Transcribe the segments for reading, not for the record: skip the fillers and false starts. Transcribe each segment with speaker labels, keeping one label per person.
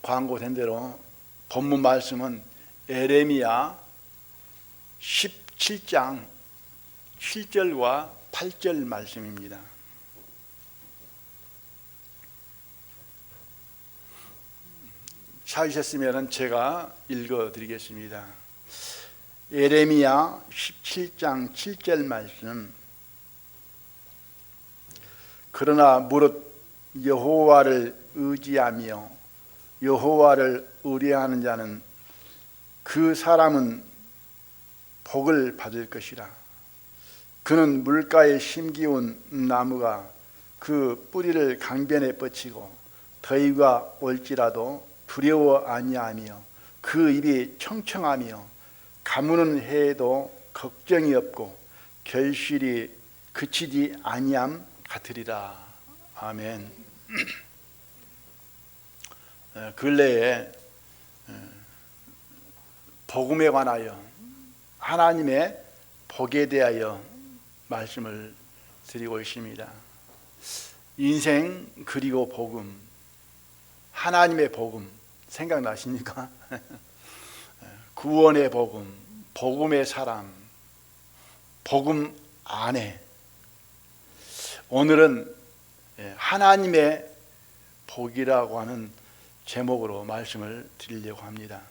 Speaker 1: 광고된 대로 본문 말씀은 에레미야 17장 7절과 8절 말씀입니다. 찾으셨으면 제가 읽어드리겠습니다. 에레미야 17장 7절 말씀. 그러나 무릇 여호와를 의지하며 여호와를 의뢰하는 자는 그 사람은 복을 받을 것이라. 그는 물가에 심기운 나무가 그 뿌리를 강변에 뻗치고 더위가 올지라도 두려워 아니하며 그 입이 청청하며 가무는 해에도 걱정이 없고 결실이 그치지 아니함 같으리라. 아멘. 근래에 복음에 관하여 하나님의 복에 대하여 말씀을 드리고 있습니다. 인생 그리고 복음, 하나님의 복음 생각나십니까? 구원의 복음, 복음의 사람, 복음 안에. 오늘은 하나님의 복이라고 하는 제목으로 말씀을 드리려고 합니다.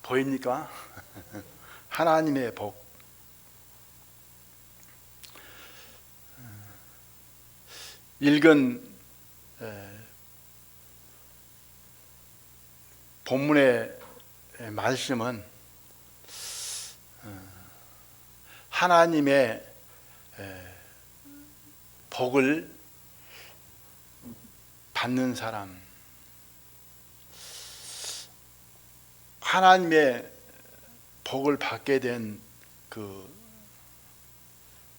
Speaker 1: 보입니까? 하나님의 복. 읽은 본문의 말씀은 하나님의 복을 받는 사람, 하나님의 복을 받게 된 그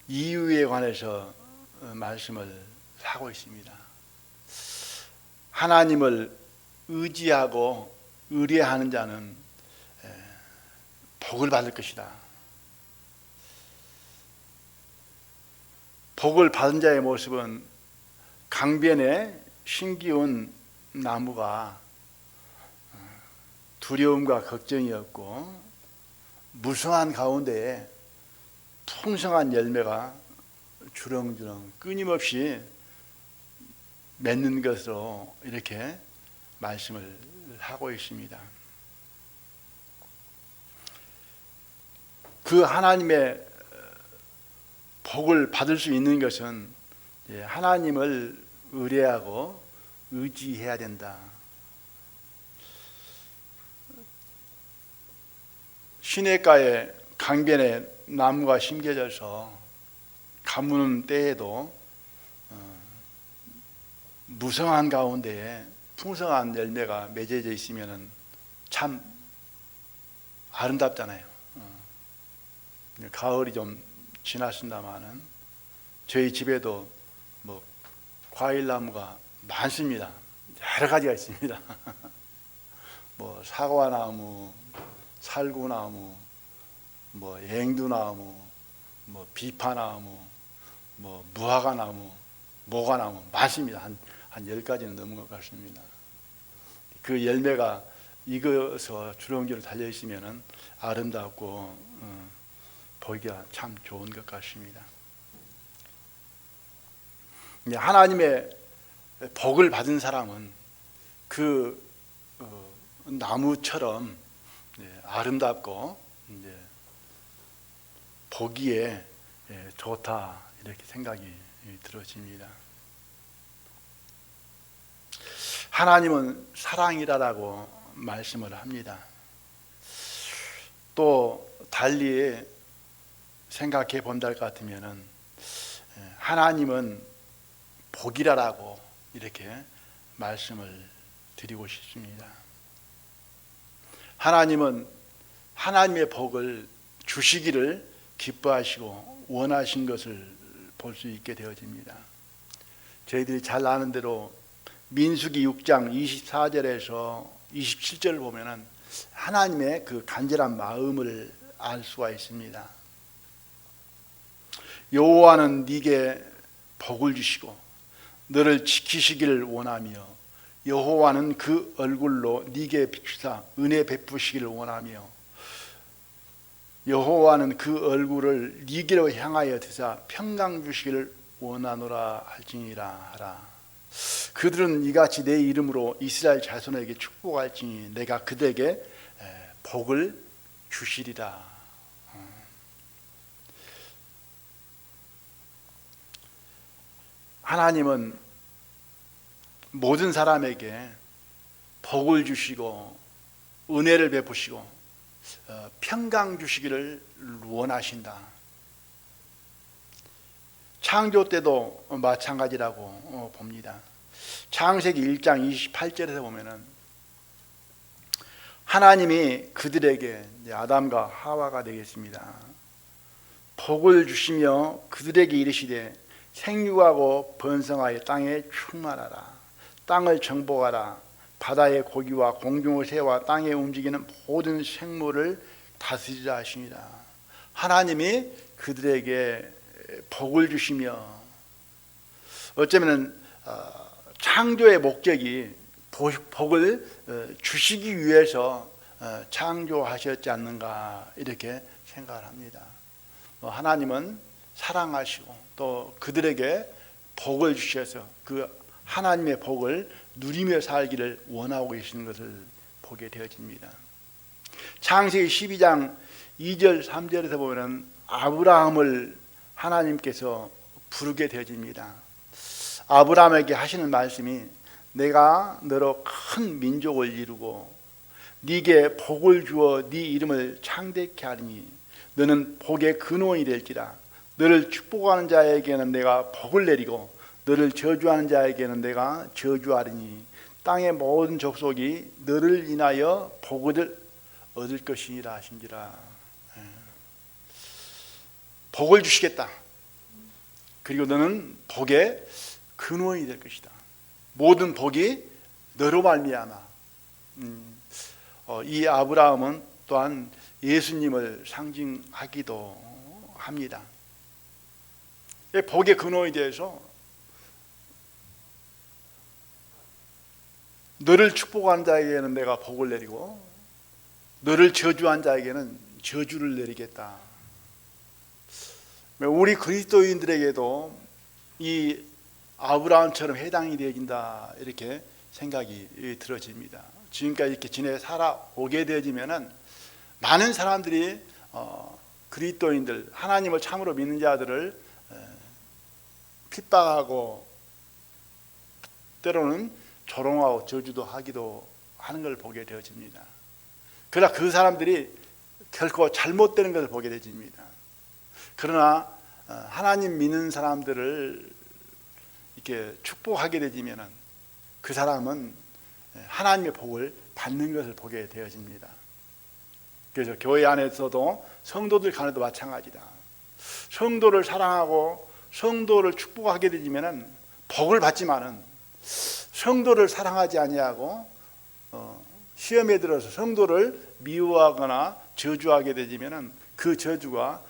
Speaker 1: 이유에 관해서 말씀을 하고 있습니다. 하나님을 의지하고 의뢰하는 자는 복을 받을 것이다. 복을 받은 자의 모습은 강변에 심기운 나무가 두려움과 걱정이 없고 무성한 가운데에 풍성한 열매가 주렁주렁 끊임없이 맺는 것으로 이렇게 말씀을 하고 있습니다. 그 하나님의 복을 받을 수 있는 것은 하나님을 의뢰하고 의지해야 된다. 시냇가에 강변에 나무가 심겨져서 가무는 때에도 무성한 가운데에 풍성한 열매가 맺어져 있으면 참 아름답잖아요. 가을이 좀 지났습니다마는 저희 집에도 뭐 과일나무가 많습니다. 여러 가지가 있습니다. 뭐 사과나무, 살구나무, 뭐 앵두나무, 뭐 비파나무, 뭐 무화과나무, 모과나무 많습니다. 한 10가지는 넘은 것 같습니다. 그 열매가 익어서 주렁주렁 달려 있으면 아름답고 보기가 참 좋은 것 같습니다. 하나님의 복을 받은 사람은 그 나무처럼 아름답고 보기에 좋다, 이렇게 생각이 들어집니다. 하나님은 사랑이라고 말씀을 합니다. 또 달리 생각해 본다 같으면은 하나님은 복이라고 이렇게 말씀을 드리고 싶습니다. 하나님은 하나님의 복을 주시기를 기뻐하시고 원하신 것을 볼 수 있게 되어집니다. 저희들이 잘 아는 대로 민수기 6장 24절에서 27절을 보면은 하나님의 그 간절한 마음을 알 수가 있습니다. 여호와는 네게 복을 주시고 너를 지키시기를 원하며 여호와는 그 얼굴로 네게 비추사 은혜 베푸시기를 원하며 여호와는 그 얼굴을 네게로 향하여 드사 평강 주시기를 원하노라 할지니라 하라. 그들은 이같이 내 이름으로 이스라엘 자손에게 축복할지니 내가 그들에게 복을 주시리라. 하나님은 모든 사람에게 복을 주시고 은혜를 베푸시고 평강 주시기를 원하신다. 창조 때도 마찬가지라고 봅니다. 창세기 1장 28절에서 보면은 하나님이 그들에게, 아담과 하와가 되겠습니다, 복을 주시며 그들에게 이르시되 생육하고 번성하여 땅에 충만하라. 땅을 정복하라. 바다의 고기와 공중의 새와 땅에 움직이는 모든 생물을 다스리라 하시니라. 하나님이 그들에게 복을 주시며, 어쩌면 창조의 목적이 복을 주시기 위해서 창조하셨지 않는가 이렇게 생각을 합니다. 하나님은 사랑하시고 또 그들에게 복을 주셔서 그 하나님의 복을 누리며 살기를 원하고 계시는 것을 보게 되어집니다. 창세기 12장 2절 3절에서 보면 아브라함을 하나님께서 부르게 되어집니다. 아브라함에게 하시는 말씀이 내가 너로 큰 민족을 이루고 네게 복을 주어 네 이름을 창대케 하리니 너는 복의 근원이 될지라. 너를 축복하는 자에게는 내가 복을 내리고 너를 저주하는 자에게는 내가 저주하리니 땅의 모든 족속이 너를 인하여 복을 얻을 것이니라 하신지라. 복을 주시겠다. 그리고 너는 복의 근원이 될 것이다. 모든 복이 너로 말미암아. 이 아브라함은 또한 예수님을 상징하기도 합니다. 복의 근원에 대해서 너를 축복한 자에게는 내가 복을 내리고 너를 저주한 자에게는 저주를 내리겠다. 우리 그리스도인들에게도 이 아브라함처럼 해당이 되어진다 이렇게 생각이 들어집니다. 지금까지 이렇게 지내 살아오게 되어지면은 많은 사람들이 그리스도인들, 하나님을 참으로 믿는 자들을 핍박하고 때로는 조롱하고 저주도 하기도 하는 걸 보게 되어집니다. 그러나 그 사람들이 결코 잘못되는 것을 보게 되어집니다. 그러나 하나님 믿는 사람들을 이렇게 축복하게 되지면은 그 사람은 하나님의 복을 받는 것을 보게 되어집니다. 그래서 교회 안에서도 성도들 간에도 마찬가지다. 성도를 사랑하고 성도를 축복하게 되지면은 복을 받지만은 성도를 사랑하지 아니하고 시험에 들어서 성도를 미워하거나 저주하게 되지면은 그 저주가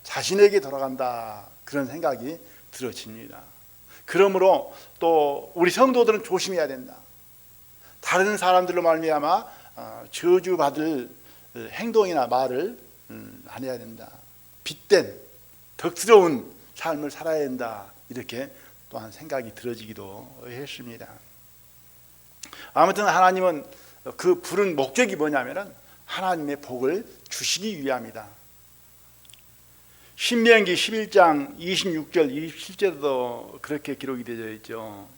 Speaker 1: 자신에게 돌아간다 그런 생각이 들어집니다. 그러므로 또 우리 성도들은 조심해야 된다. 다른 사람들로 말미암아 저주받을 행동이나 말을 안 해야 된다. 빛된 덕스러운 삶을 살아야 된다. 이렇게 또한 생각이 들어지기도 했습니다. 아무튼 하나님은 그 부른 목적이 뭐냐면은 하나님의 복을 주시기 위함이다. 신명기 11장 26절 27절도 그렇게 기록이 되어 있죠.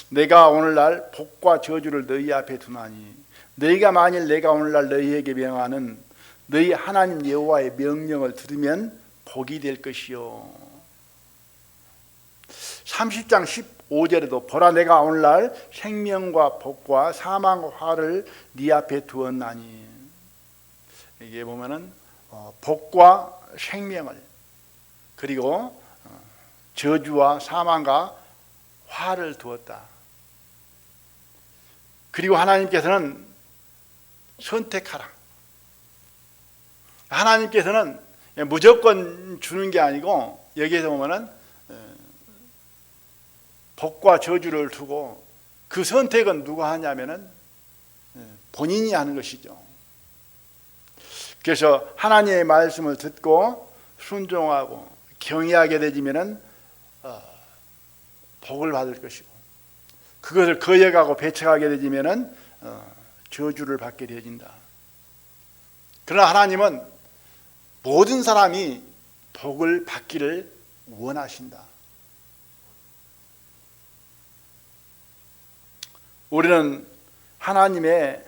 Speaker 1: 내가 오늘날 복과 저주를 너희 앞에 두나니 너희가 만일 내가 오늘날 너희에게 명하는 너희 하나님 여호와의 명령을 들으면 복이 될 것이요. 30장 15절에도 보라 내가 오늘날 생명과 복과 사망과 화를 네 앞에 두었나니, 이게 보면은 복과 생명을 그리고 저주와 사망과 화를 두었다. 그리고 하나님께서는 선택하라. 하나님께서는 무조건 주는 게 아니고 여기에서 보면은 복과 저주를 두고 그 선택은 누가 하냐면은 본인이 하는 것이죠. 그래서 하나님의 말씀을 듣고 순종하고 경외하게 되지면은 복을 받을 것이고, 그것을 거역하고 배척하게 되지면은 저주를 받게 되어진다. 그러나 하나님은 모든 사람이 복을 받기를 원하신다. 우리는 하나님의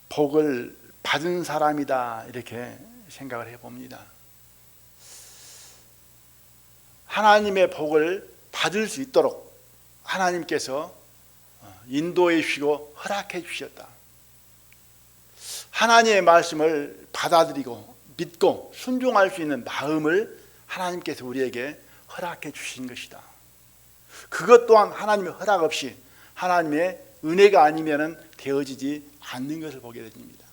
Speaker 1: 복을 받은 사람이다, 이렇게 생각을 해봅니다. 하나님의 복을 받을 수 있도록 하나님께서 인도해 주시고 허락해 주셨다. 하나님의 말씀을 받아들이고 믿고 순종할 수 있는 마음을 하나님께서 우리에게 허락해 주신 것이다. 그것 또한 하나님의 허락 없이 하나님의 은혜가 아니면 되어지지 않는 것을 보게 됩니다.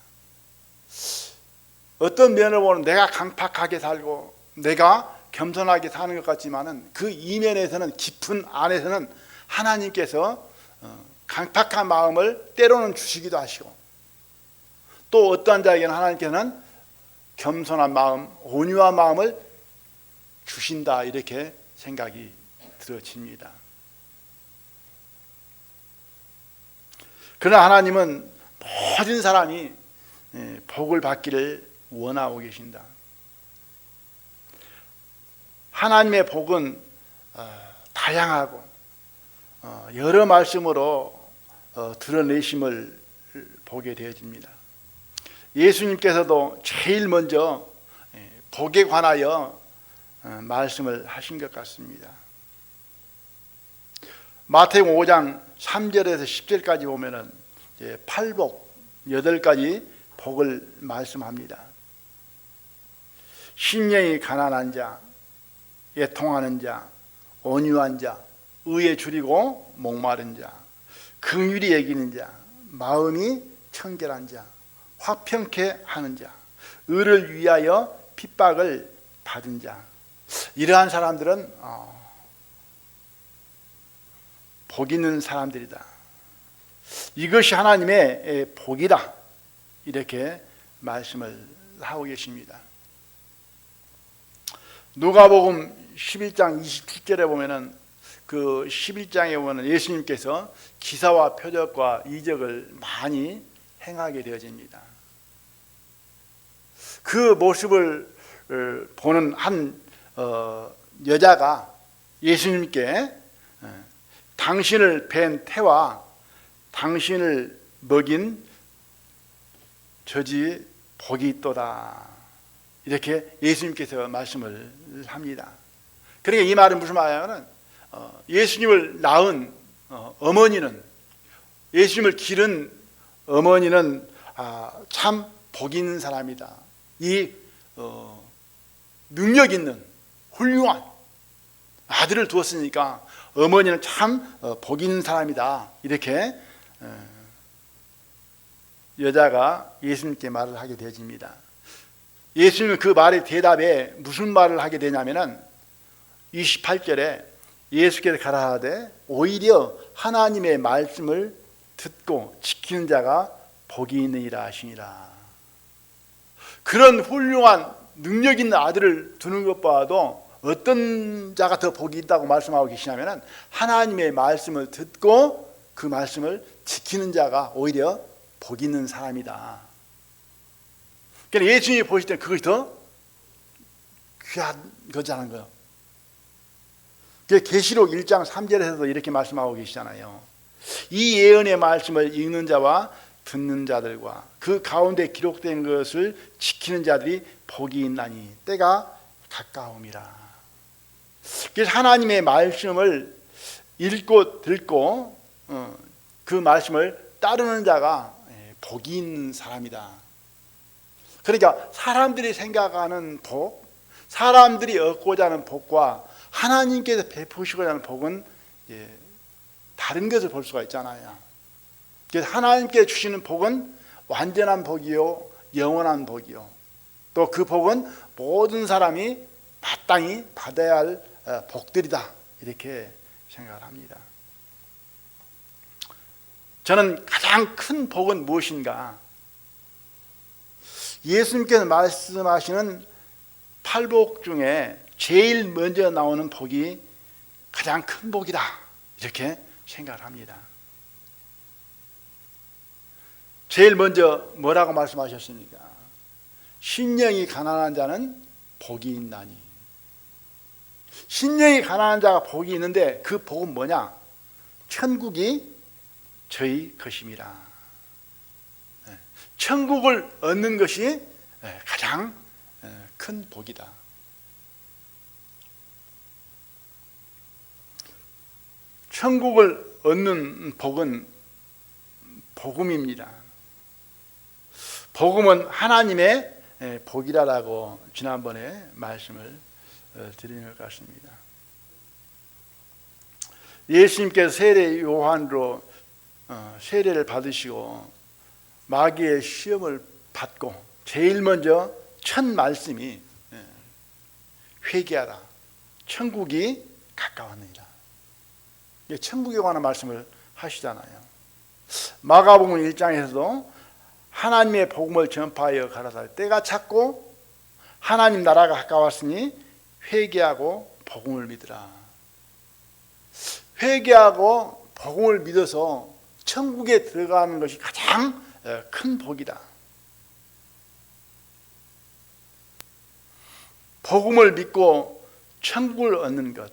Speaker 1: 어떤 면을 보면 내가 강팍하게 살고 내가 겸손하게 사는 것 같지만은 그 이면에서는, 깊은 안에서는 하나님께서 강팍한 마음을 때로는 주시기도 하시고, 또 어떠한 자에게는 하나님께서는 겸손한 마음, 온유한 마음을 주신다, 이렇게 생각이 들어집니다. 그러나 하나님은 모든 사람이 복을 받기를 원하고 계신다. 하나님의 복은 다양하고 여러 말씀으로 드러내심을 보게 되어집니다. 예수님께서도 제일 먼저 복에 관하여 말씀을 하신 것 같습니다. 마태복음 5장 3절에서 10절까지 보면은 팔복 8가지 복을 말씀합니다. 심령이 가난한 자, 애통하는 자, 온유한 자, 의에 줄이고 목마른 자, 긍휼히 여기는 자, 마음이 청결한 자, 화평케 하는 자, 의를 위하여 핍박을 받은 자. 이러한 사람들은 복 있는 사람들이다. 이것이 하나님의 복이다, 이렇게 말씀을 하고 계십니다. 누가복음 11장 27절에 보면은, 그 11장에 보면은 예수님께서 기사와 표적과 이적을 많이 행하게 되어집니다. 그 모습을 보는 한 여자가 예수님께 당신을 뵌 태와 당신을 먹인 저지 복이 있도다, 이렇게 예수님께서 말씀을 합니다. 그러니까 이 말은 무슨 말이냐면, 예수님을 낳은 어머니는, 예수님을 기른 어머니는 참 복 있는 사람이다. 이 능력 있는 훌륭한 아들을 두었으니까 어머니는 참 복 있는 사람이다, 이렇게 여자가 예수님께 말을 하게 되어집니다. 예수님은 그 말의 대답에 무슨 말을 하게 되냐면은 28절에 예수께서 가라사대 오히려 하나님의 말씀을 듣고 지키는 자가 복이 있느니라 하시니라. 그런 훌륭한 능력 있는 아들을 두는 것보다도 어떤 자가 더 복이 있다고 말씀하고 계시냐면은 하나님의 말씀을 듣고 그 말씀을 지키는 자가 오히려 복 있는 사람이다. 그러니까 예수님이 보실 때는 그것이 더 귀한 거자는 거예요. 계시록 1장 3절에서도 이렇게 말씀하고 계시잖아요. 이 예언의 말씀을 읽는 자와 듣는 자들과 그 가운데 기록된 것을 지키는 자들이 복이 있나니 때가 가까움이라. 그래서 하나님의 말씀을 읽고 듣고 그 말씀을 따르는 자가 복이 있는 사람이다. 그러니까 사람들이 생각하는 복, 사람들이 얻고자 하는 복과 하나님께서 베푸시고자 하는 복은 다른 것을 볼 수가 있잖아요. 그래서 하나님께 주시는 복은 완전한 복이요, 영원한 복이요. 또 그 복은 모든 사람이 마땅히 받아야 할 복들이다. 이렇게 생각을 합니다. 저는 가장 큰 복은 무엇인가? 예수님께서 말씀하시는 8복 중에 제일 먼저 나오는 복이 가장 큰 복이다. 이렇게 생각을 합니다. 제일 먼저 뭐라고 말씀하셨습니까? 심령이 가난한 자는 복이 있나니. 심령이 가난한 자가 복이 있는데 그 복은 뭐냐? 천국이 저희 것임이라. 천국을 얻는 것이 가장 큰 복이다. 천국을 얻는 복은 복음입니다. 복음은 하나님의 복이라고 지난번에 말씀을 드린 것 같습니다. 예수님께서 세례 요한으로 세례를 받으시고 마귀의 시험을 받고 제일 먼저 첫 말씀이 회개하라, 천국이 가까웠느니라. 천국에 관한 말씀을 하시잖아요. 마가복음 1장에서도 하나님의 복음을 전파하여 가라사대 때가 찼고 하나님 나라가 가까웠으니 회개하고 복음을 믿으라. 회개하고 복음을 믿어서 천국에 들어가는 것이 가장 큰 복이다. 복음을 믿고 천국을 얻는 것,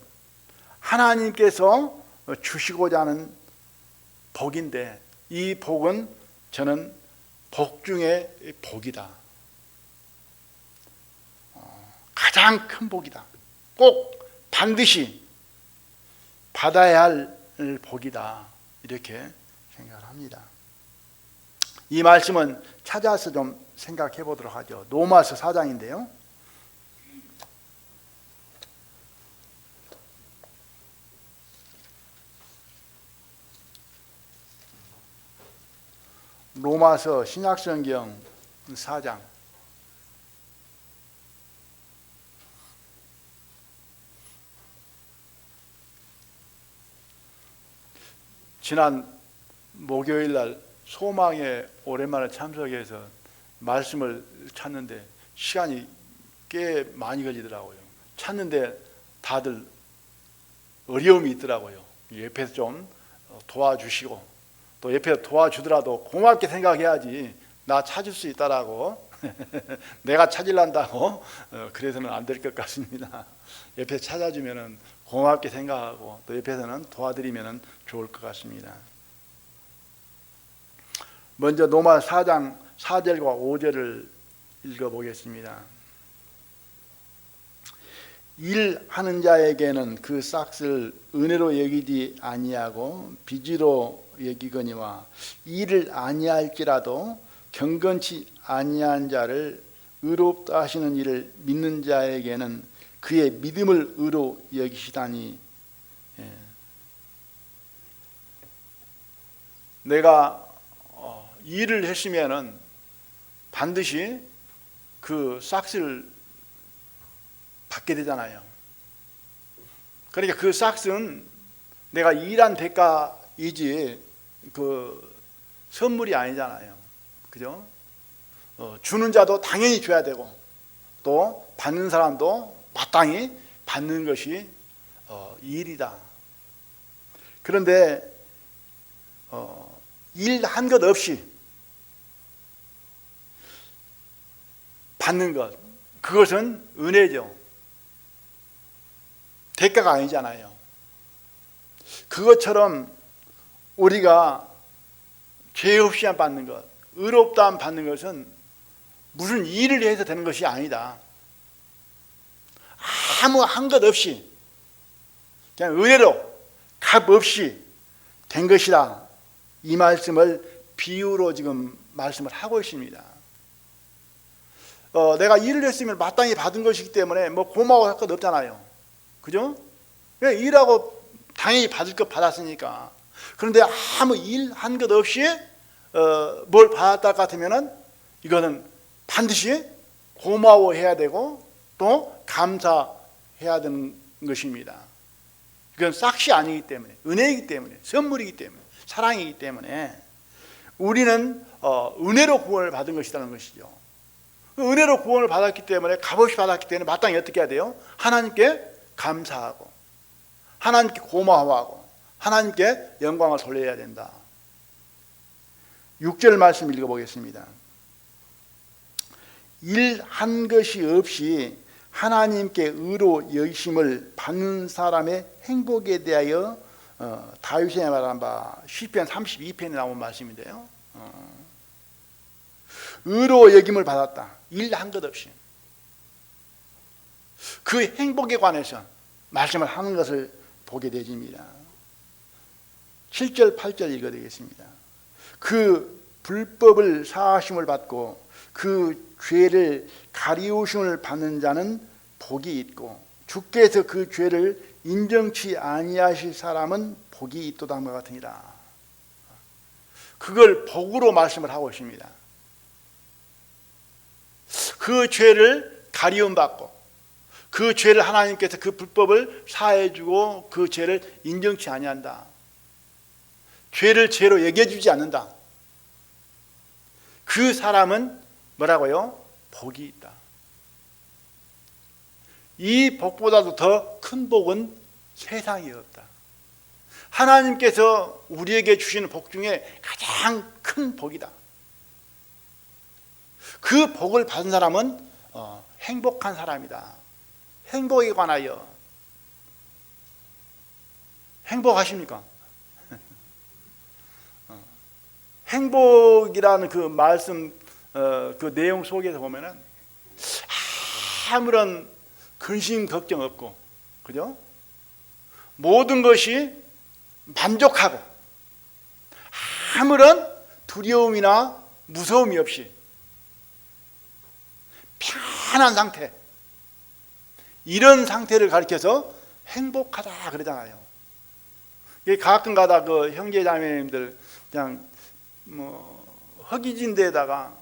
Speaker 1: 하나님께서 주시고자 하는 복인데 이 복은 저는 복 중에 복이다. 가장 큰 복이다. 꼭 반드시 받아야 할 복이다. 이렇게 생각을 합니다. 이 말씀은 찾아서 좀 생각해 보도록 하죠. 로마서 4장인데요. 로마서 신약성경 4장. 지난 목요일 날 소망에 오랜만에 참석해서 말씀을 찾는데 시간이 꽤 많이 걸리더라고요. 찾는데 다들 어려움이 있더라고요. 옆에서 좀 도와주시고 또 옆에서 도와주더라도 고맙게 생각해야지 나 찾을 수 있다라고 내가 찾으란다고 그래서는 안 될 것 같습니다. 옆에서 찾아주면 고맙게 생각하고 또 옆에서는 도와드리면 좋을 것 같습니다. 먼저 로마 4장 4절과 5절을 읽어보겠습니다. 일하는 자에게는 그 싹을 은혜로 여기지 아니하고 빚으로 여기거니와 일을 아니할지라도 경건치 아니한 자를 의롭다 하시는 일을 믿는 자에게는 그의 믿음을 의로 여기시다니. 내가 일을 했으면은 반드시 그 싹을 받게 되잖아요. 그러니까 그 싹은 내가 일한 대가이지 그 선물이 아니잖아요. 그죠? 주는 자도 당연히 줘야 되고 또 받는 사람도 마땅히 받는 것이 일이다. 그런데 일한 것 없이 받는 것, 그것은 은혜죠. 대가가 아니잖아요. 그것처럼 우리가 죄 없이 받는 것, 의롭다 받는 것은 무슨 일을 해서 되는 것이 아니다. 아무 한 것 없이 그냥 은혜로 값 없이 된 것이다. 이 말씀을 비유로 지금 말씀을 하고 있습니다. 내가 일을 했으면 마땅히 받은 것이기 때문에 뭐 고마워할 것 없잖아요. 그죠? 일하고 당연히 받을 것 받았으니까. 그런데 아무 일 한 것 없이 뭘 받았다 같으면은 이거는 반드시 고마워해야 되고 또 감사해야 되는 것입니다. 이건 싹시 아니기 때문에, 은혜이기 때문에, 선물이기 때문에, 사랑이기 때문에 우리는 은혜로 구원을 받은 것이라는 것이죠. 은혜로 구원을 받았기 때문에, 값없이 받았기 때문에 마땅히 어떻게 해야 돼요? 하나님께 감사하고 하나님께 고마워하고 하나님께 영광을 돌려야 된다. 6절 말씀 읽어보겠습니다. 일 한 것이 없이 하나님께 의로 여기심을 받는 사람의 행복에 대하여 다윗이 말한 바 시편 32편에 나온 말씀인데요. 의로 여김을 받았다. 일 한 것 없이. 그 행복에 관해서 말씀을 하는 것을 보게 되집니다. 7절 8절 읽어드리겠습니다. 그 불법을 사하심을 받고 그 죄를 가리우심을 받는 자는 복이 있고 주께서 그 죄를 인정치 아니하실 사람은 복이 있도다 함과 같으니라. 그걸 복으로 말씀을 하고 있습니다. 그 죄를 가리움 받고 그 죄를 하나님께서 그 불법을 사해 주고 그 죄를 인정치 아니한다. 죄를 죄로 여겨주지 않는다. 그 사람은 뭐라고요? 복이 있다. 이 복보다도 더 큰 복은 세상에 없다. 하나님께서 우리에게 주시는 복 중에 가장 큰 복이다. 그 복을 받은 사람은 행복한 사람이다. 행복에 관하여 행복하십니까? 행복이라는 그 말씀 그 내용 속에서 보면은 아무런 근심 걱정 없고, 그죠? 모든 것이 만족하고 아무런 두려움이나 무서움이 없이 편한 상태, 이런 상태를 가리켜서 행복하다 그러잖아요. 가끔가다 그 형제자매님들 그냥 뭐 허기진 데다가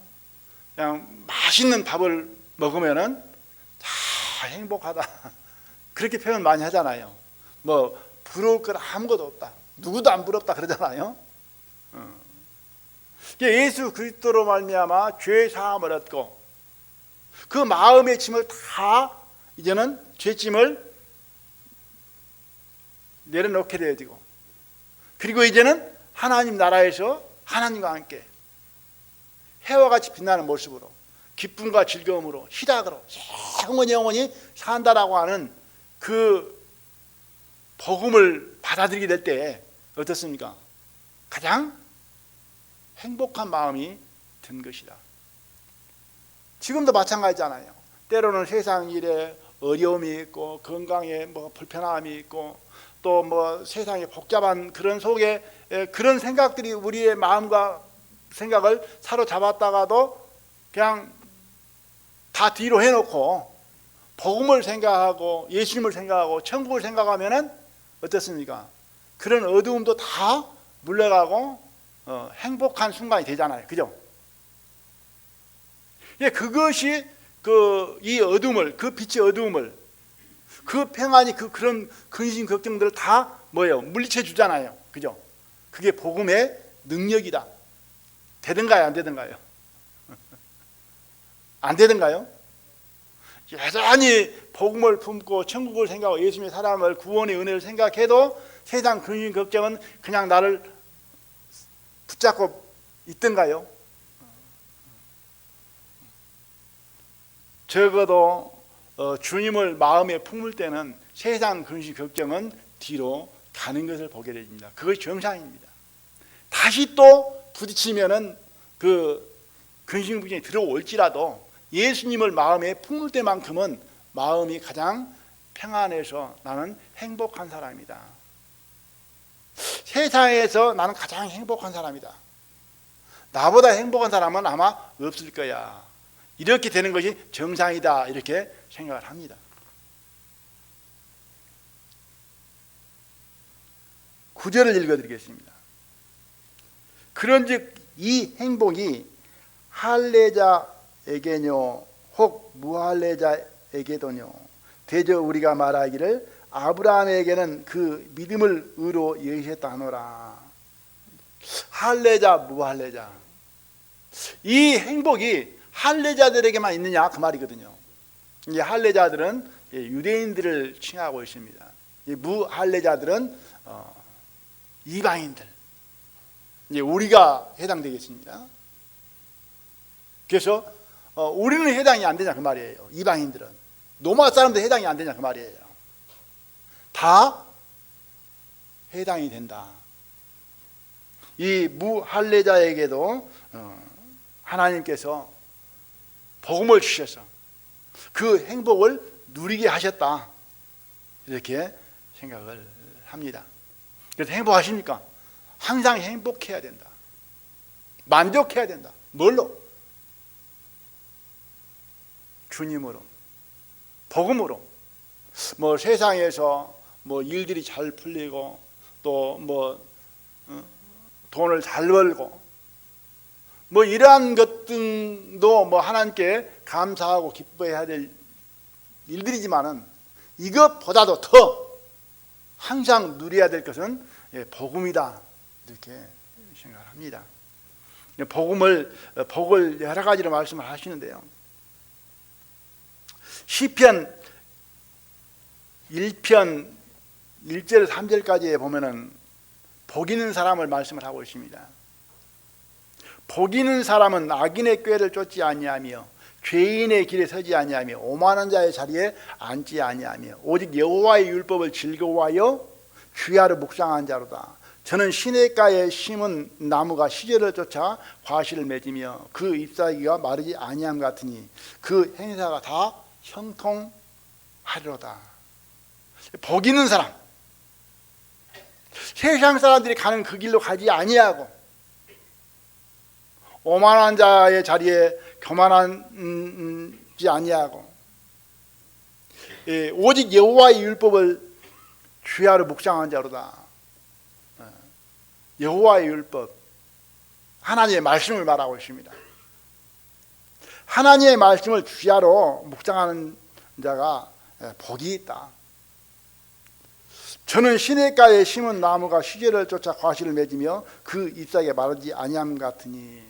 Speaker 1: 그냥 맛있는 밥을 먹으면은 다 행복하다 그렇게 표현 많이 하잖아요. 뭐 부러울 건 아무것도 없다, 누구도 안 부럽다 그러잖아요. 예수 그리스도로 말미암아 죄 사함을 얻고 그 마음의 짐을 다 이제는 죄짐을 내려놓게 되어지고, 그리고 이제는 하나님 나라에서 하나님과 함께 해와 같이 빛나는 모습으로 기쁨과 즐거움으로 희락으로 영원히 산다라고 하는 그 복음을 받아들이게 될 때 어떻습니까? 가장 행복한 마음이 든 것이다. 지금도 마찬가지잖아요. 때로는 세상 일에 어려움이 있고 건강에 뭐 불편함이 있고 또 뭐 세상에 복잡한 그런 속에 그런 생각들이 우리의 마음과 생각을 사로잡았다가도 그냥 다 뒤로 해놓고 복음을 생각하고 예수님을 생각하고 천국을 생각하면은 어떻습니까? 그런 어두움도 다 물러가고 행복한 순간이 되잖아요. 그죠? 예, 그것이 이 어둠을, 그 빛의 어둠을, 그 평안이 그런 근심 걱정들을 다 뭐예요? 물리쳐 주잖아요. 그죠? 그게 복음의 능력이다. 되든가요, 안 되든가요? 안 되든가요? 여전히 복음을 품고 천국을 생각하고 예수님의 사람을 구원의 은혜를 생각해도 세상 근심 걱정은 그냥 나를 붙잡고 있던가요? 적어도 주님을 마음에 품을 때는 세상 근심 걱정은 뒤로 가는 것을 보게 됩니다. 그것이 정상입니다. 다시 또 부딪히면은 그 근심 걱정이 들어올지라도 예수님을 마음에 품을 때만큼은 마음이 가장 평안해서 나는 행복한 사람이다. 세상에서 나는 가장 행복한 사람이다. 나보다 행복한 사람은 아마 없을 거야. 이렇게 되는 것이 정상이다. 이렇게 생각을 합니다. 9절을 읽어드리겠습니다. 그런즉 이 행복이 할례자에게뇨 혹 무할례자에게도뇨 대저 우리가 말하기를 아브라함에게는 그 믿음을 의로 여기셨다 하노라. 할례자 무할례자, 이 행복이 할례자들에게만 있느냐 그 말이거든요. 이제 할례자들은 유대인들을 칭하고 있습니다. 무할례자들은 이방인들, 이제 우리가 해당되겠습니다. 그래서 우리는 해당이 안 되냐 그 말이에요. 이방인들은, 로마 사람들 해당이 안 되냐 그 말이에요. 다 해당이 된다. 이 무할례자에게도 하나님께서 복음을 주셔서 그 행복을 누리게 하셨다, 이렇게 생각을 합니다. 그래서 행복하십니까? 항상 행복해야 된다. 만족해야 된다. 뭘로? 주님으로, 복음으로. 뭐 세상에서 뭐 일들이 잘 풀리고 또 뭐 돈을 잘 벌고 뭐 이러한 것들도 뭐 하나님께 감사하고 기뻐해야 될 일들이지만은 이것보다도 더 항상 누려야 될 것은 복음이다, 이렇게 생각합니다. 복을 여러 가지로 말씀을 하시는데요. 시편 1편 1절 3절까지에 보면은 복 있는 사람을 말씀을 하고 있습니다. 복 있는 사람은 악인의 꾀를 쫓지 아니하며 죄인의 길에 서지 아니하며 오만한 자의 자리에 앉지 아니하며 오직 여호와의 율법을 즐거워하여 주야로 묵상한 자로다. 저는 시냇가에 심은 나무가 시절을 쫓아 과실을 맺으며 그 잎사귀가 마르지 아니함 같으니 그 행사가 다 형통하리로다. 복 있는 사람, 세상 사람들이 가는 그 길로 가지 아니하고 오만한 자의 자리에 교만하지 아니하고 오직 여호와의 율법을 주야로 묵상한 자로다. 여호와의 율법, 하나님의 말씀을 말하고 있습니다. 하나님의 말씀을 주야로 묵상하는 자가 복이 있다. 저는 시냇가에 심은 나무가 시절을 쫓아 과실을 맺으며 그 잎사귀에 마르지 아니함 같으니,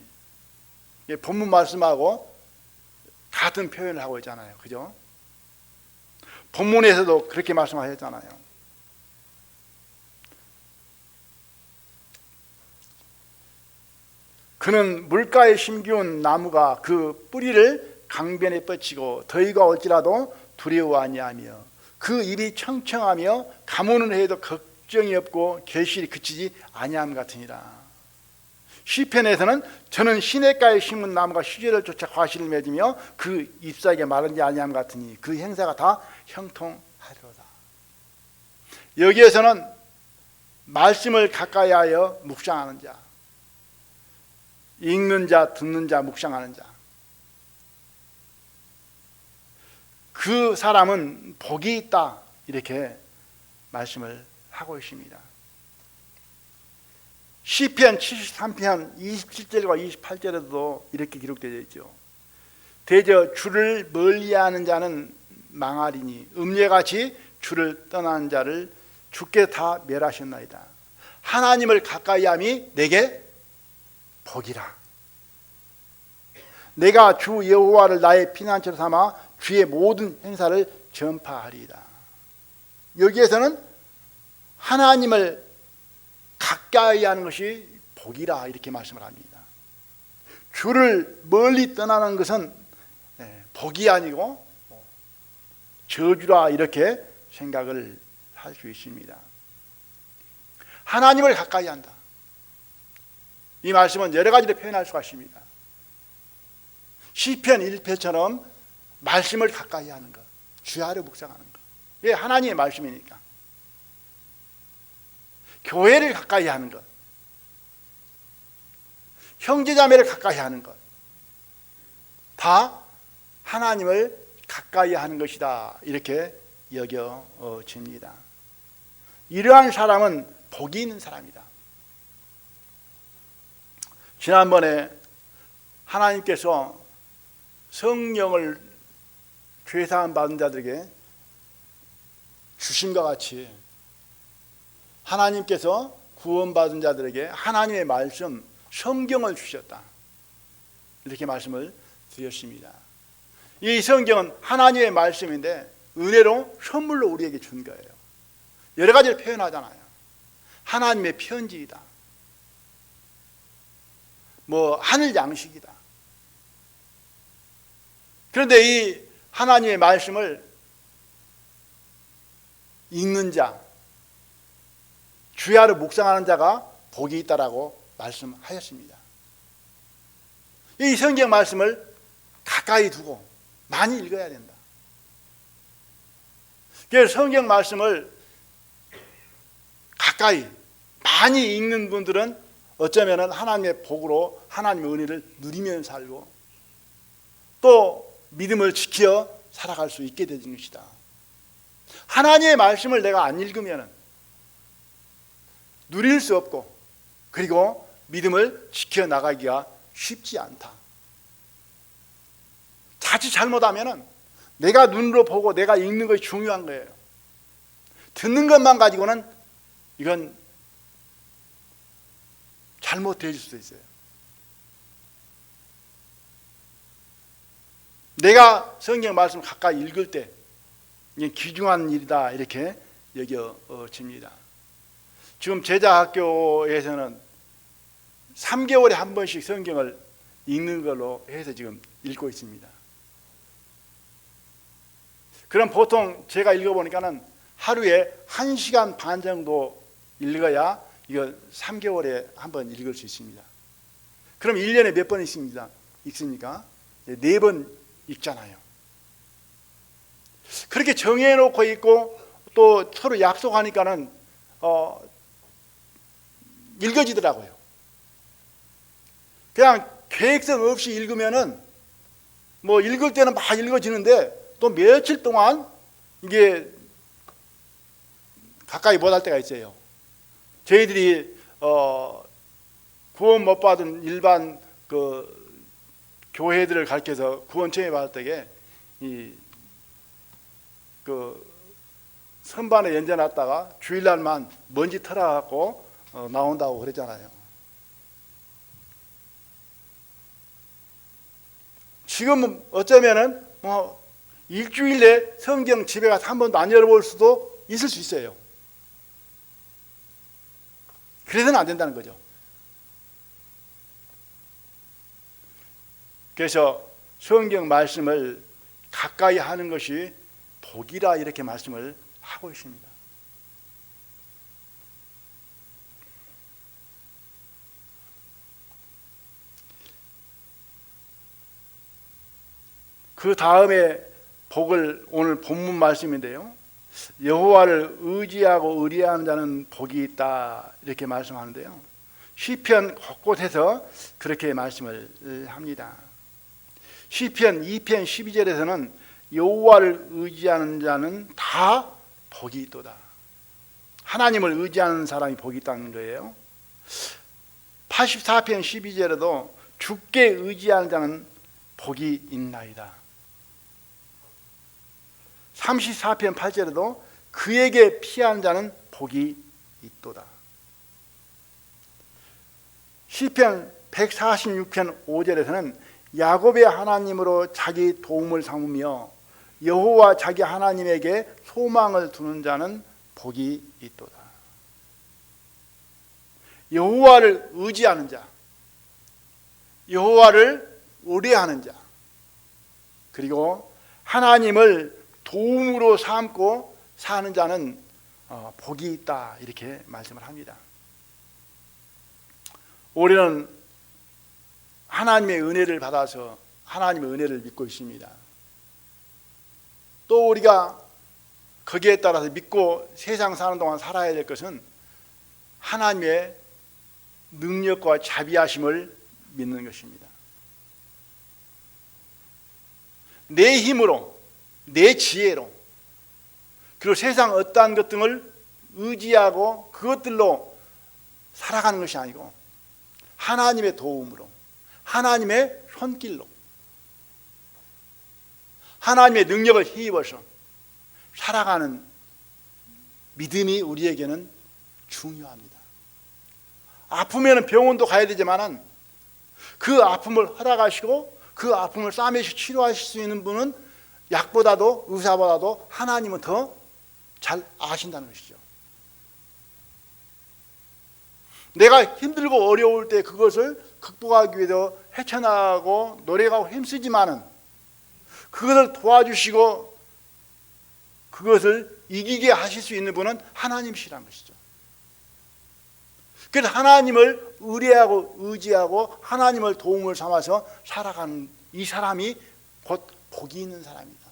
Speaker 1: 본문 말씀하고 같은 표현을 하고 있잖아요. 그죠? 본문에서도 그렇게 말씀하셨잖아요. 그는 물가에 심기운 나무가 그 뿌리를 강변에 뻗치고 더위가 올지라도 두려워 아니하며 그 입이 청청하며 가무는 해도 걱정이 없고 결실이 그치지 아니함 같으니라. 시편에서는 저는 시냇가에 심은 나무가 시절을 쫓아 과실을 맺으며 그 잎사귀에 마르지 아니함 같으니 그 행사가 다 형통하리로다. 여기에서는 말씀을 가까이 하여 묵상하는 자, 읽는 자, 듣는 자, 묵상하는 자, 그 사람은 복이 있다, 이렇게 말씀을 하고 있습니다. 시편 73편 27절과 28절에도 이렇게 기록되어 있죠. 대저 주를 멀리하는 자는 망하리니 음녀같이 주를 떠난 자를 주께 다 멸하셨나이다. 하나님을 가까이함이 내게 복이라. 내가 주 여호와를 나의 피난처로 삼아 주의 모든 행사를 전파하리이다. 여기에서는 하나님을 가까이 하는 것이 복이라, 이렇게 말씀을 합니다. 주를 멀리 떠나는 것은 복이 아니고 저주라, 이렇게 생각을 할 수 있습니다. 하나님을 가까이 한다, 이 말씀은 여러 가지로 표현할 수가 있습니다. 시편 1편처럼 말씀을 가까이 하는 것, 주야로 묵상하는 것, 이게 하나님의 말씀이니까. 교회를 가까이 하는 것, 형제자매를 가까이 하는 것, 다 하나님을 가까이 하는 것이다, 이렇게 여겨집니다. 이러한 사람은 복이 있는 사람이다. 지난번에 하나님께서 성령을 죄사함 받은 자들에게 주심과 같이 하나님께서 구원받은 자들에게 하나님의 말씀, 성경을 주셨다. 이렇게 말씀을 드렸습니다. 이 성경은 하나님의 말씀인데 은혜로 선물로 우리에게 준 거예요. 여러 가지를 표현하잖아요. 하나님의 편지이다. 하늘 양식이다. 그런데 이 하나님의 말씀을 읽는 자, 주야로 묵상하는 자가 복이 있다라고 말씀하셨습니다. 이 성경 말씀을 가까이 두고 많이 읽어야 된다. 그래서 성경 말씀을 가까이 많이 읽는 분들은 어쩌면 하나님의 복으로 하나님의 은혜를 누리면서 살고 또 믿음을 지켜 살아갈 수 있게 되는 것이다. 하나님의 말씀을 내가 안 읽으면 누릴 수 없고 그리고 믿음을 지켜나가기가 쉽지 않다. 자칫 잘못하면 내가 눈으로 보고 내가 읽는 것이 중요한 거예요. 듣는 것만 가지고는 이건 잘못될 수도 있어요. 내가 성경 말씀 가까이 읽을 때 이게 귀중한 일이다 이렇게 여겨집니다. 지금 제자학교에서는 3개월에 한 번씩 성경을 읽는 걸로 해서 지금 읽고 있습니다. 그럼 보통 제가 읽어보니까는 하루에 1시간 반 정도 읽어야 이거 3개월에 한 번 읽을 수 있습니다. 그럼 1년에 몇 번 읽습니까? 4번 읽잖아요. 그렇게 정해놓고 있고 또 서로 약속하니까는 읽어지더라고요. 그냥 계획성 없이 읽으면은 읽을 때는 막 읽어지는데 또 며칠 동안 이게 가까이 못 할 때가 있어요. 저희들이 구원 못 받은 일반 교회들을 가르쳐서 구원 체험 받을 때에 선반에 연재놨다가 주일날만 먼지 털어갖고 나온다고 그랬잖아요. 지금은 어쩌면은 일주일에 성경 집에 가서 한 번도 안 열어볼 수도 있을 수 있어요. 그래서는 안 된다는 거죠. 그래서 성경 말씀을 가까이 하는 것이 복이라 이렇게 말씀을 하고 있습니다. 그 다음에 복을 오늘 본문 말씀인데요. 여호와를 의지하고 의뢰하는 자는 복이 있다 이렇게 말씀하는데요. 시편 곳곳에서 그렇게 말씀을 합니다. 시편 2편 12절에서는 여호와를 의지하는 자는 다 복이 있도다. 하나님을 의지하는 사람이 복이 있다는 거예요. 84편 12절에도 주께 의지하는 자는 복이 있나이다. 34편 8절에도 그에게 피하는 자는 복이 있도다. 시편 146편 5절에서는 야곱의 하나님으로 자기 도움을 삼으며 여호와 자기 하나님에게 소망을 두는 자는 복이 있도다. 여호와를 의지하는 자, 여호와를 의뢰하는 자, 그리고 하나님을 도움으로 삼고 사는 자는 복이 있다 이렇게 말씀을 합니다. 우리는 하나님의 은혜를 받아서 하나님의 은혜를 믿고 있습니다. 또 우리가 거기에 따라서 믿고 세상 사는 동안 살아야 될 것은 하나님의 능력과 자비하심을 믿는 것입니다. 내 힘으로 내 지혜로 그리고 세상 어떠한 것 등을 의지하고 그것들로 살아가는 것이 아니고 하나님의 도움으로, 하나님의 손길로, 하나님의 능력을 힘입어서 살아가는 믿음이 우리에게는 중요합니다. 아프면 병원도 가야 되지만은 그 아픔을 허락하시고 그 아픔을 싸매시 치료하실 수 있는 분은 약보다도, 의사보다도 하나님은 더 잘 아신다는 것이죠. 내가 힘들고 어려울 때 그것을 극복하기 위해서 헤쳐나가고 노력하고 힘쓰지만은 그것을 도와주시고 그것을 이기게 하실 수 있는 분은 하나님이시라는 것이죠. 그래서 하나님을 의뢰하고 의지하고 하나님을 도움을 삼아서 살아가는 이 사람이 곧 복이 있는 사람이다.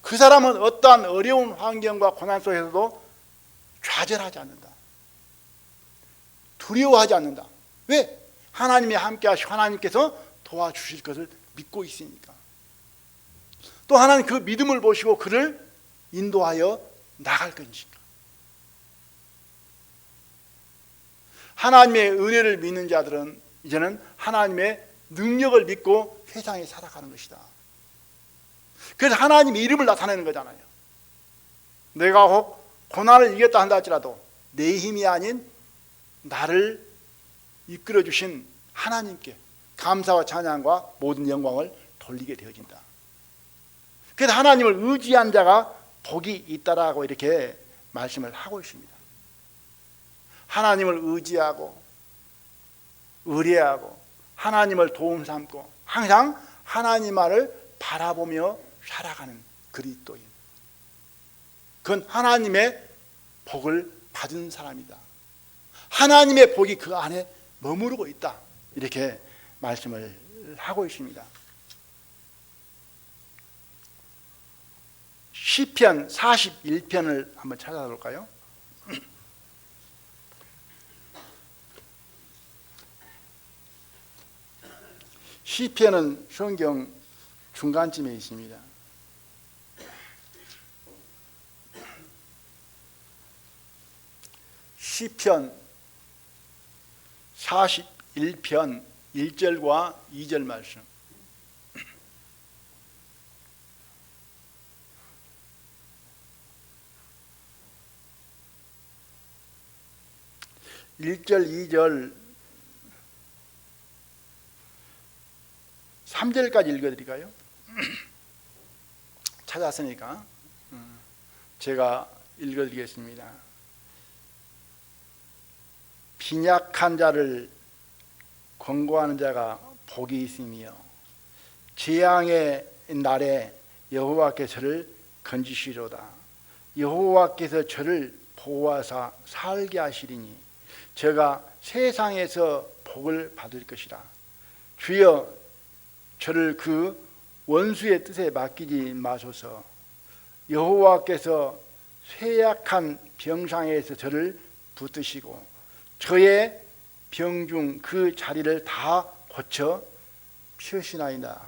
Speaker 1: 그 사람은 어떠한 어려운 환경과 고난 속에서도 좌절하지 않는다. 두려워하지 않는다. 왜? 하나님이 함께 하시고 하나님께서 도와주실 것을 믿고 있으니까. 또 하나님 그 믿음을 보시고 그를 인도하여 나갈 것이니까. 하나님의 은혜를 믿는 자들은 이제는 하나님의 능력을 믿고 세상에 살아가는 것이다. 그래서 하나님의 이름을 나타내는 거잖아요. 내가 혹 고난을 이겼다 한다 할지라도 내 힘이 아닌 나를 이끌어 주신 하나님께 감사와 찬양과 모든 영광을 돌리게 되어진다. 그래서 하나님을 의지한 자가 복이 있다라고 이렇게 말씀을 하고 있습니다. 하나님을 의지하고 의뢰하고 하나님을 도움 삼고 항상 하나님만을 바라보며 살아가는 그리스도인, 그건 하나님의 복을 받은 사람이다. 하나님의 복이 그 안에 머무르고 있다. 이렇게 말씀을 하고 있습니다. 시편 41편을 한번 찾아볼까요? 시편은 성경 중간쯤에 있습니다. 시편 41편 1절과 2절 말씀. (1절) (2절) (3절까지) 읽어드릴까요? 찾았으니까 제가 읽어드리겠습니다. 빈약한 자를 권고하는 자가 복이 있으며 재앙의 날에 여호와께서 저를 건지시로다. 여호와께서 저를 보호하사 살게 하시리니 제가 세상에서 복을 받을 것이라. 주여 저를 그 원수의 뜻에 맡기지 마소서. 여호와께서 쇠약한 병상에서 저를 붙드시고 저의 병중 그 자리를 다 고쳐 피우시나이다.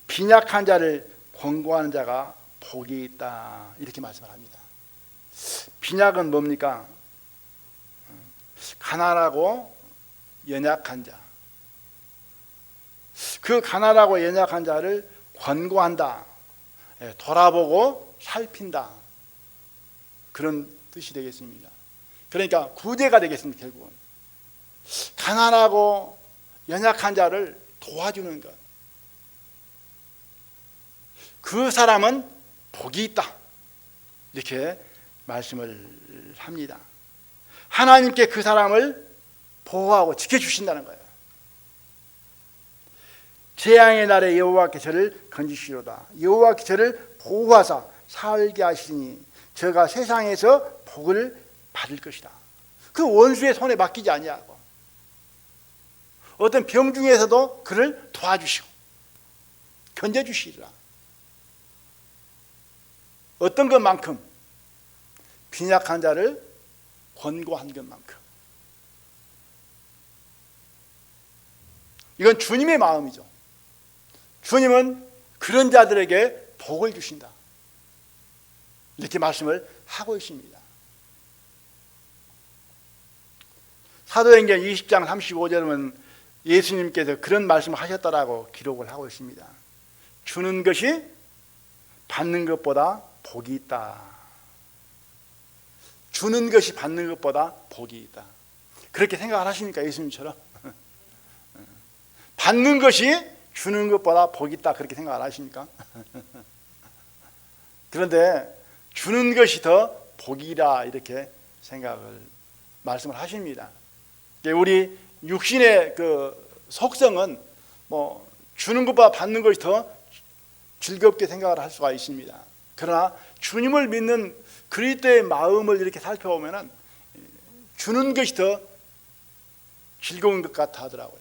Speaker 1: 빈약한 자를 권고하는 자가 복이 있다. 이렇게 말씀을 합니다. 빈약은 뭡니까? 가난하고 연약한 자. 그 가난하고 연약한 자를 권고한다. 돌아보고 살핀다. 그런 뜻이 되겠습니다. 그러니까 구제가 되겠습니다. 결국은 가난하고 연약한 자를 도와주는 것, 그 사람은 복이 있다. 이렇게 말씀을 합니다. 하나님께 그 사람을 보호하고 지켜주신다는 거예요. 재앙의 날에 여호와께서 저를 건지시로다. 여호와께서 저를 보호하사 살게 하시니 저가 세상에서 복을 받을 것이다. 그 원수의 손에 맡기지 아니하고 어떤 병 중에서도 그를 도와주시고 건져주시리라. 어떤 것만큼? 빈약한 자를 권고한 것만큼. 이건 주님의 마음이죠. 주님은 그런 자들에게 복을 주신다. 이렇게 말씀을 하고 있습니다. 사도행전 20장 35절에 보면 예수님께서 그런 말씀을 하셨다라고 기록을 하고 있습니다. 주는 것이 받는 것보다 복이 있다. 주는 것이 받는 것보다 복이 있다. 그렇게 생각을 하십니까? 예수님처럼? 받는 것이 주는 것보다 복이 있다. 그렇게 생각을 하십니까? 그런데 주는 것이 더 복이라 이렇게 생각을 말씀을 하십니다. 우리 육신의 그 속성은 뭐 주는 것보다 받는 것이 더 즐겁게 생각을 할 수가 있습니다. 그러나 주님을 믿는 그리스도의 마음을 이렇게 살펴보면 주는 것이 더 즐거운 것 같아 하더라고요.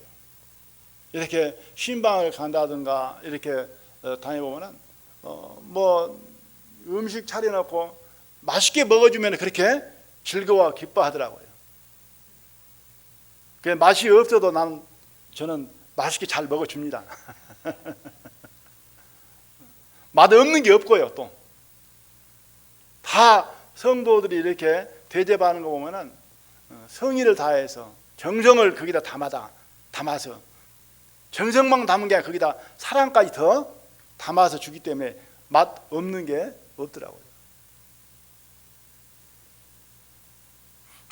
Speaker 1: 이렇게 신방을 간다든가 이렇게 다녀보면 뭐 음식 차려놓고 맛있게 먹어주면 그렇게 즐거워 기뻐하더라고요. 그 맛이 없어도 저는 맛있게 잘 먹어줍니다. 맛 없는 게 없고요. 또 다 성도들이 이렇게 대접하는 거 보면은 성의를 다해서 정성을 거기다 담아서 정성만 담은 게 아니라 거기다 사랑까지 더 담아서 주기 때문에 맛 없는 게 없더라고요.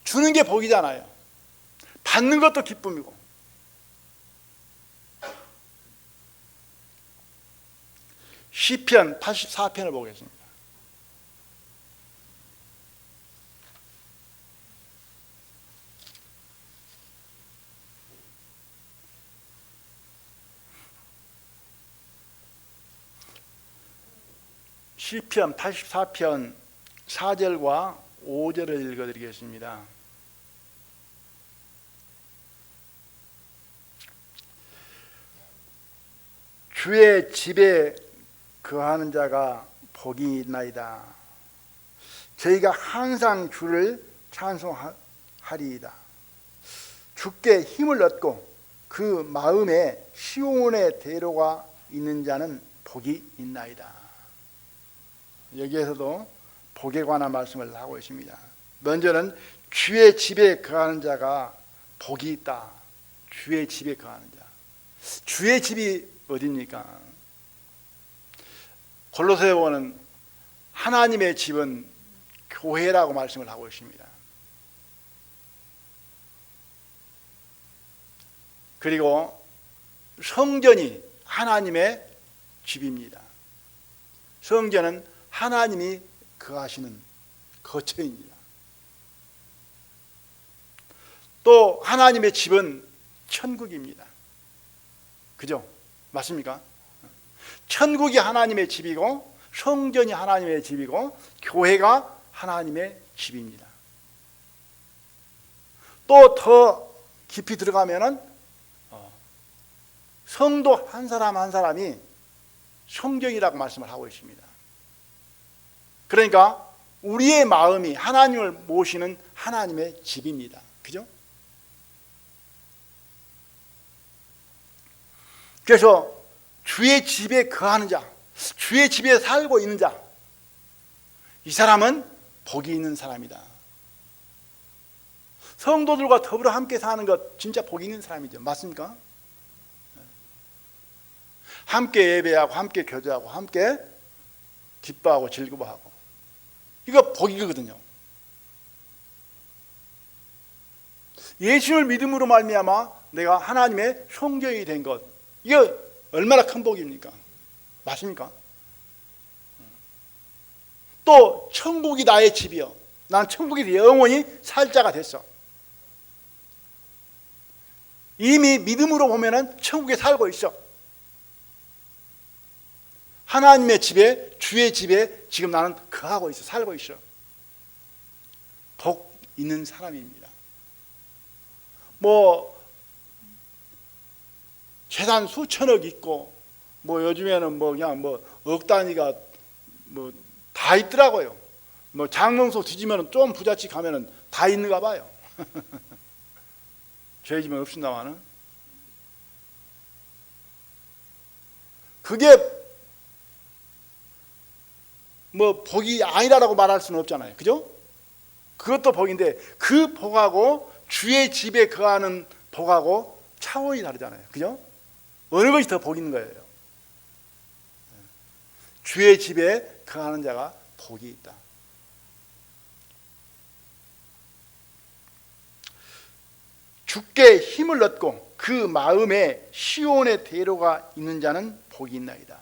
Speaker 1: 주는 게 복이잖아요. 받는 것도 기쁨이고. 시편 84편을 보겠습니다. 시편 84편 4절과 5절을 읽어드리겠습니다. 주의 집에 거하는 자가 복이 있나이다. 저희가 항상 주를 찬송하리이다. 주께 힘을 얻고 그 마음에 시온의 대로가 있는 자는 복이 있나이다. 여기에서도 복에 관한 말씀을 하고 있습니다. 먼저는 주의 집에 거하는 자가 복이 있다. 주의 집에 거하는 자. 주의 집이 어디입니까? 골로새에 보면 하나님의 집은 교회라고 말씀을 하고 있습니다. 그리고 성전이 하나님의 집입니다. 성전은 하나님이 거하시는 거처입니다. 또 하나님의 집은 천국입니다. 그죠? 맞습니까? 천국이 하나님의 집이고 성전이 하나님의 집이고 교회가 하나님의 집입니다. 또 더 깊이 들어가면은 성도 한 사람 한 사람이 성전이라고 말씀을 하고 있습니다. 그러니까 우리의 마음이 하나님을 모시는 하나님의 집입니다. 그죠? 그래서 주의 집에 거하는 자, 주의 집에 살고 있는 자, 이 사람은 복이 있는 사람이다. 성도들과 더불어 함께 사는 것 진짜 복이 있는 사람이죠. 맞습니까? 함께 예배하고 함께 교제하고 함께 기뻐하고 즐거워하고 이거 복이거든요. 예수를 믿음으로 말미암아 내가 하나님의 성전이 된 것, 이거 얼마나 큰 복입니까? 맞습니까? 또 천국이 나의 집이요, 난 천국에서 영원히 살 자가 됐어. 이미 믿음으로 보면은 천국에 살고 있어. 하나님의 집에, 주의 집에 지금 나는 거하고 있어, 살고 있어. 복 있는 사람입니다. 뭐 재산 수천억 있고 뭐 요즘에는 뭐 그냥 뭐 억 단위가 뭐 다 있더라고요. 뭐 장롱소 뒤지면 좀 부잣집 가면은 다 있는가 봐요. 저희 집은 없습니다만은 그게 뭐 복이 아니라고 말할 수는 없잖아요. 그죠? 그것도 복인데 그 복하고 주의 집에 거하는 복하고 차원이 다르잖아요. 그죠? 어느 것이 더 복인 거예요? 주의 집에 거하는 자가 복이 있다. 주께 힘을 얻고 그 마음에 시온의 대로가 있는 자는 복이 있나이다.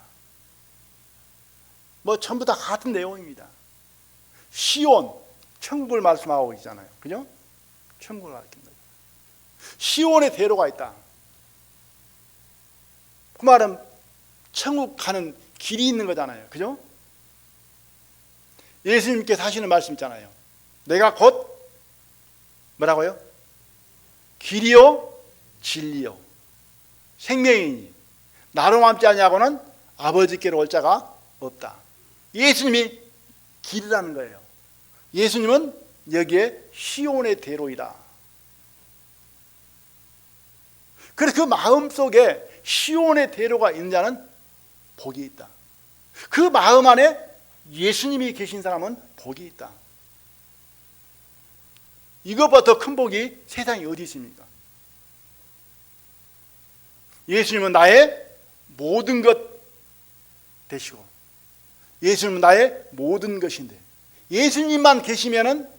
Speaker 1: 뭐 전부 다 같은 내용입니다. 시온, 천국을 말씀하고 있잖아요. 그죠? 천국을 가리킨 거죠. 시온의 대로가 있다. 그 말은 천국 가는 길이 있는 거잖아요. 그죠? 예수님께서 하시는 말씀 있잖아요. 내가 곧 뭐라고요? 길이요 진리요 생명이니 나로 남지 아니하고는 아버지께로 올 자가 없다. 예수님이 길이라는 거예요. 예수님은 여기에 시온의 대로이다. 그래서 그 마음속에 시온의 대로가 있는 자는 복이 있다. 그 마음 안에 예수님이 계신 사람은 복이 있다. 이것보다 더 큰 복이 세상에 어디 있습니까? 예수님은 나의 모든 것 되시고 예수님은 나의 모든 것인데 예수님만 계시면은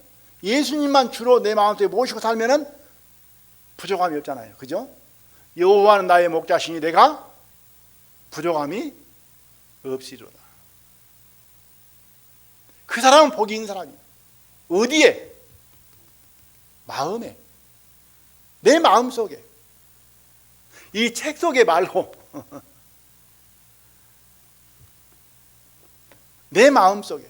Speaker 1: 예수님만 주로 내 마음속에 모시고 살면은 부족함이 없잖아요. 그죠? 여호와는 나의 목자시니 내가 부족함이 없으리로다. 그 사람은 복이 있는 사람이에요. 어디에? 마음에. 내 마음 속에. 이 책 속에 말고 내 마음 속에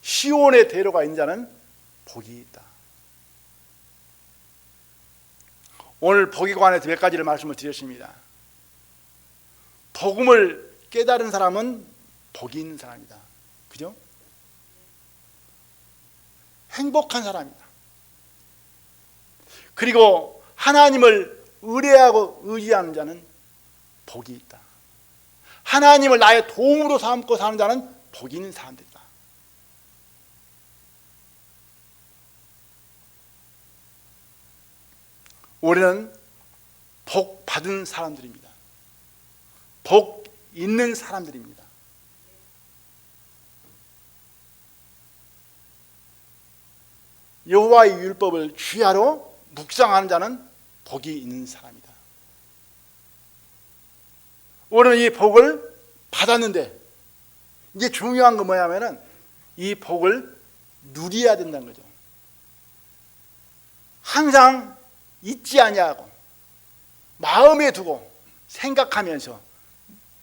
Speaker 1: 시온의 대로가 있는 자는 복이 있다. 오늘 복에 관해서 몇 가지를 말씀을 드렸습니다. 복음을 깨달은 사람은 복이 있는 사람이다. 그죠? 행복한 사람이다. 그리고 하나님을 의뢰하고 의지하는 자는 복이 있다. 하나님을 나의 도움으로 삼고 사는 자는 복이 있는 사람들이다. 우리는 복 받은 사람들입니다. 복 있는 사람들입니다. 여호와의 율법을 주야로 묵상하는 자는 복이 있는 사람이다. 우리는 이 복을 받았는데 이제 중요한 건 뭐냐면은 이 복을 누려야 된다는 거죠. 항상 잊지 아니하고 마음에 두고 생각하면서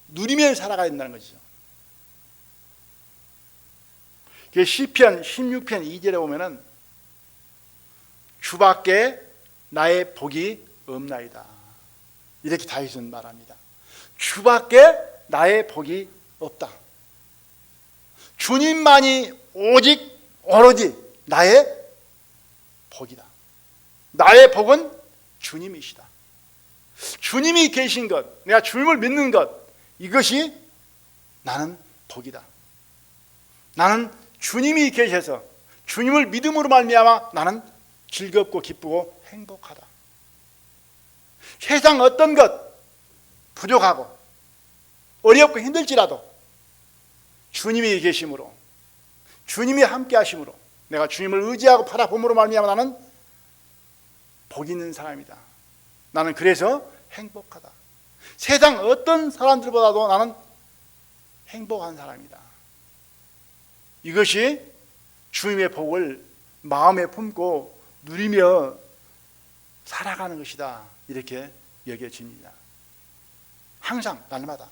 Speaker 1: 누리면서 살아가야 된다는 것이죠. 시편 16편 2절에 보면은 주밖에 나의 복이 없나이다. 이렇게 다윗은 말합니다. 주밖에 나의 복이 없다. 주님만이 오직 오로지 나의 복이다. 나의 복은 주님이시다. 주님이 계신 것, 내가 주님을 믿는 것, 이것이 나는 복이다. 나는 주님이 계셔서 주님을 믿음으로 말미암아 나는 즐겁고 기쁘고 행복하다. 세상 어떤 것 부족하고 어렵고 힘들지라도 주님이 계심으로 주님이 함께 하심으로 내가 주님을 의지하고 바라봄으로 말미암아 나는 복 있는 사람이다. 나는 그래서 행복하다. 세상 어떤 사람들보다도 나는 행복한 사람이다. 이것이 주님의 복을 마음에 품고 누리며 살아가는 것이다. 이렇게 여겨집니다. 항상 날마다.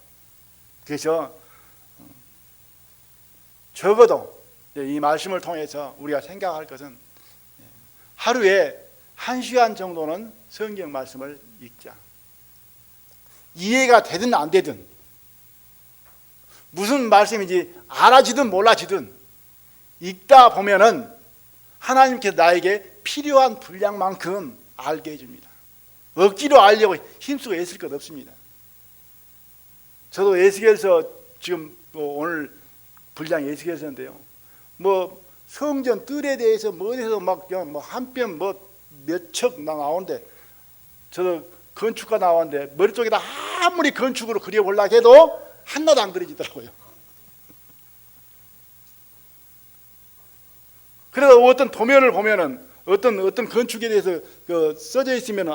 Speaker 1: 그래서 적어도 이 말씀을 통해서 우리가 생각할 것은 하루에 1시간 정도는 성경 말씀을 읽자. 이해가 되든 안 되든 무슨 말씀인지 알아지든 몰라지든 읽다 보면은 하나님께서 나에게 필요한 분량만큼 알게 해줍니다. 억지로 알려고 힘쓰고 애쓸 것 없습니다. 저도 에스겔서 지금 오늘 불량 예수께서인데요. 뭐 성전 뜰에 대해서 뭐 어디서 막 뭐 한 뼘 뭐 몇 척 나오는데 저 건축가 나왔는데 머릿속에다 아무리 건축으로 그려보려고 해도 하나도 안 그려지더라고요. 그래서 어떤 도면을 보면은 어떤 건축에 대해서 써져 있으면은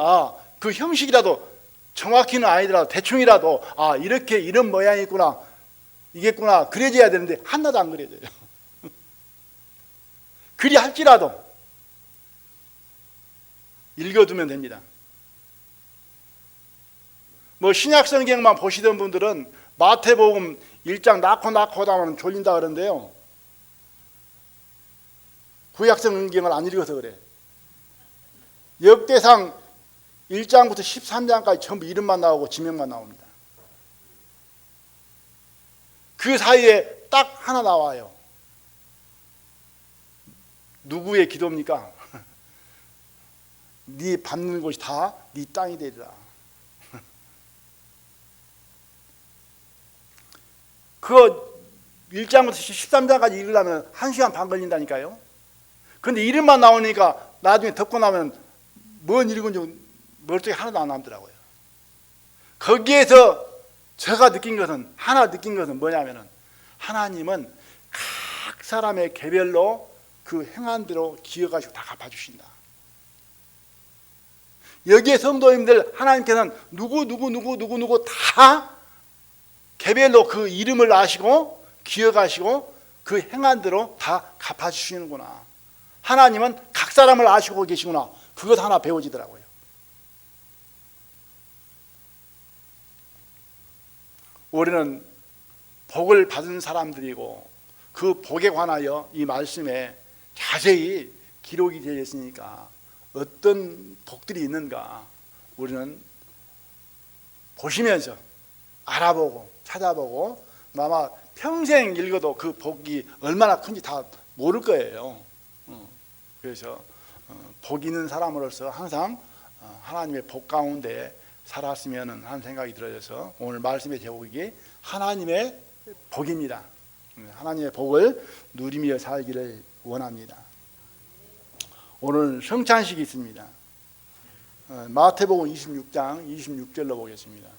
Speaker 1: 그 형식이라도 정확히는 아니더라도 대충이라도 이렇게 이런 모양이 있구나 이겠구나 그려져야 되는데 하나도 안 그려져요. 그리 할지라도 읽어두면 됩니다. 뭐 신약성경만 보시던 분들은 마태복음 1장 낳고 하면 졸린다 그러는데요. 구약성경을 안 읽어서 그래. 역대상 1장부터 13장까지 전부 이름만 나오고 지명만 나옵니다. 그 사이에 딱 하나 나와요. 누구의 기도입니까? 네 밟는 곳이 다 네 땅이 되리라. 그거 1장부터 13장까지 읽으려면 1시간 반 걸린다니까요. 근데 이름만 나오니까 나중에 듣고 나면 뭔 읽은지 머릿속에 하나도 안 남더라고요. 거기에서 제가 느낀 것은 뭐냐면은 하나님은 각 사람의 개별로 그 행한 대로 기억하시고 다 갚아주신다. 여기에 성도님들 하나님께서는 누구 다 개별로 그 이름을 아시고 기억하시고 그 행한 대로 다 갚아주시는구나. 하나님은 각 사람을 아시고 계시구나. 그것 하나 배워지더라고요. 우리는 복을 받은 사람들이고 그 복에 관하여 이 말씀에 자세히 기록이 되어 있으니까 어떤 복들이 있는가 우리는 보시면서 알아보고 찾아보고 아마 평생 읽어도 그 복이 얼마나 큰지 다 모를 거예요. 그래서 복 있는 사람으로서 항상 하나님의 복 가운데 살았으면 하는 생각이 들어져서 오늘 말씀의 제목이 하나님의 복입니다. 하나님의 복을 누리며 살기를 원합니다. 오늘 성찬식이 있습니다. 마태복음 26장 26절로 보겠습니다.